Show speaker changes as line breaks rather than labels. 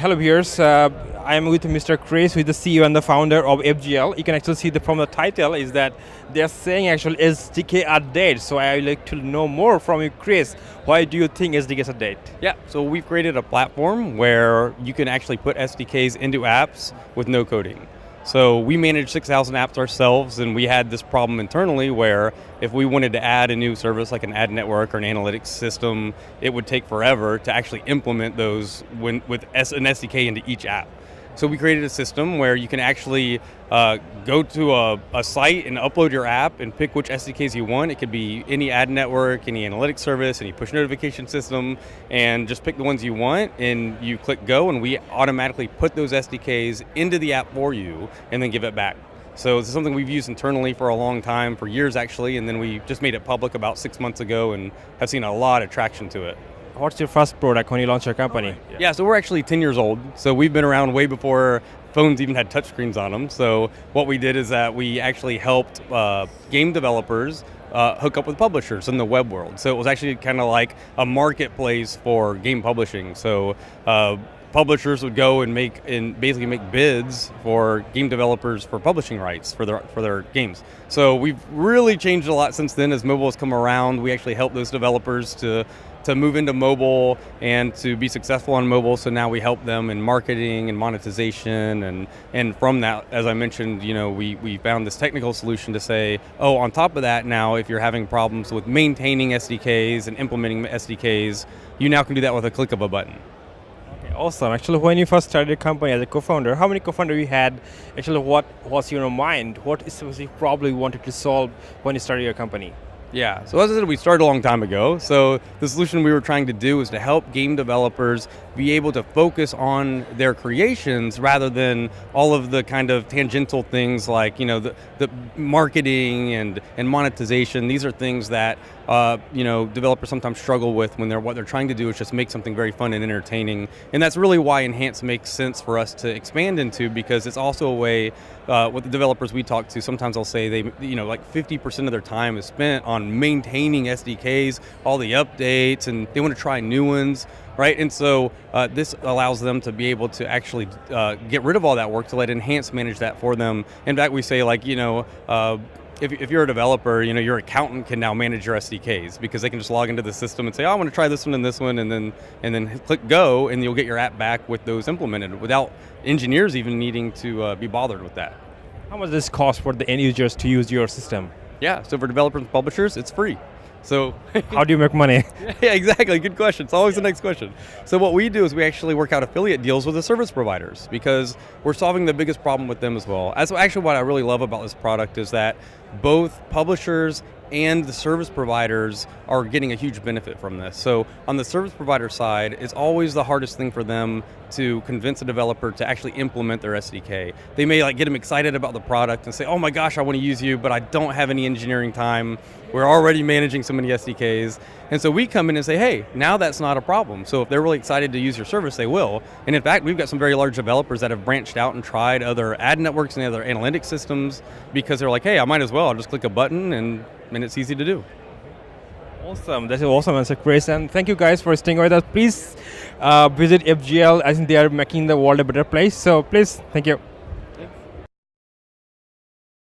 Hello viewers, I am with Mr. Chris, who is the CEO and the founder of FGL. You can actually see from the title is that they are saying actually SDK are dead. So I would like to know more from you, Chris. Why do you think SDKs are dead?
Yeah, so we've created a platform where you can actually put SDKs into apps with no coding. So we manage 6,000 apps ourselves, and we had this problem internally where if we wanted to add a new service like an ad network or an analytics system, it would take forever to actually implement those with an SDK into each app. So we created a system where you can actually go to a site and upload your app and pick which SDKs you want. It could be any ad network, any analytics service, any push notification system, and just pick the ones you want, and you click go, and we automatically put those SDKs into the app for you and then give it back. So this is something we've used internally for a long time, for years actually, and then we just made it public about 6 months ago and have seen a lot of traction to it.
What's your first product when you launched your company?
Yeah, so we're actually 10 years old. So we've been around way before phones even had touchscreens on them. So what we did is that we actually helped game developers hook up with publishers in the web world. So it was actually kind of like a marketplace for game publishing. So publishers would go and basically make bids for game developers for publishing rights for their games. So we've really changed a lot since then as mobile has come around. We actually help those developers to move into mobile and to be successful on mobile. So now we help them in marketing and monetization, and from that, as I mentioned, we found this technical solution to say, oh, on top of that, now if you're having problems with maintaining SDKs and implementing SDKs, you now can do that with a click of a button.
Okay, awesome. Actually, when you first started your company as a co-founder, how many co-founders you had? Actually, what was in your mind? What specific problem you wanted to solve when you started your company?
Yeah, so as I said, we started a long time ago. So the solution we were trying to do is to help game developers be able to focus on their creations rather than all of the kind of tangential things like, the marketing and monetization. These are things that, developers sometimes struggle with when what they're trying to do is just make something very fun and entertaining. And that's really why Enhance makes sense for us to expand into, because it's also a way, with the developers we talk to, sometimes I'll say they, like 50% of their time is spent on maintaining SDKs, all the updates, and they want to try new ones, right? And so this allows them to be able to actually get rid of all that work to let Enhance manage that for them. In fact, we say if you're a developer, your accountant can now manage your SDKs because they can just log into the system and say, oh, I want to try this one and this one, and then click go, and you'll get your app back with those implemented without engineers even needing to be bothered with that.
How much does this cost for the end users to use your system?
Yeah, so for developers and publishers, it's free. So
how do you make money?
Yeah, exactly. Good question. It's always the next question. So what we do is we actually work out affiliate deals with the service providers because we're solving the biggest problem with them as well. That's actually what I really love about this product is that both publishers and the service providers are getting a huge benefit from this. So on the service provider side, it's always the hardest thing for them to convince a developer to actually implement their SDK. They may get them excited about the product and say, oh my gosh, I want to use you, but I don't have any engineering time. We're already managing so many SDKs. And so we come in and say, hey, now that's not a problem. So if they're really excited to use your service, they will. And in fact, we've got some very large developers that have branched out and tried other ad networks and other analytics systems because they're like, hey, I might as well. I'll just click a button and it's easy to do.
Awesome. That's an awesome answer, Chris. And thank you guys for staying with us. Please visit FGL. I think they are making the world a better place. So please, thank you.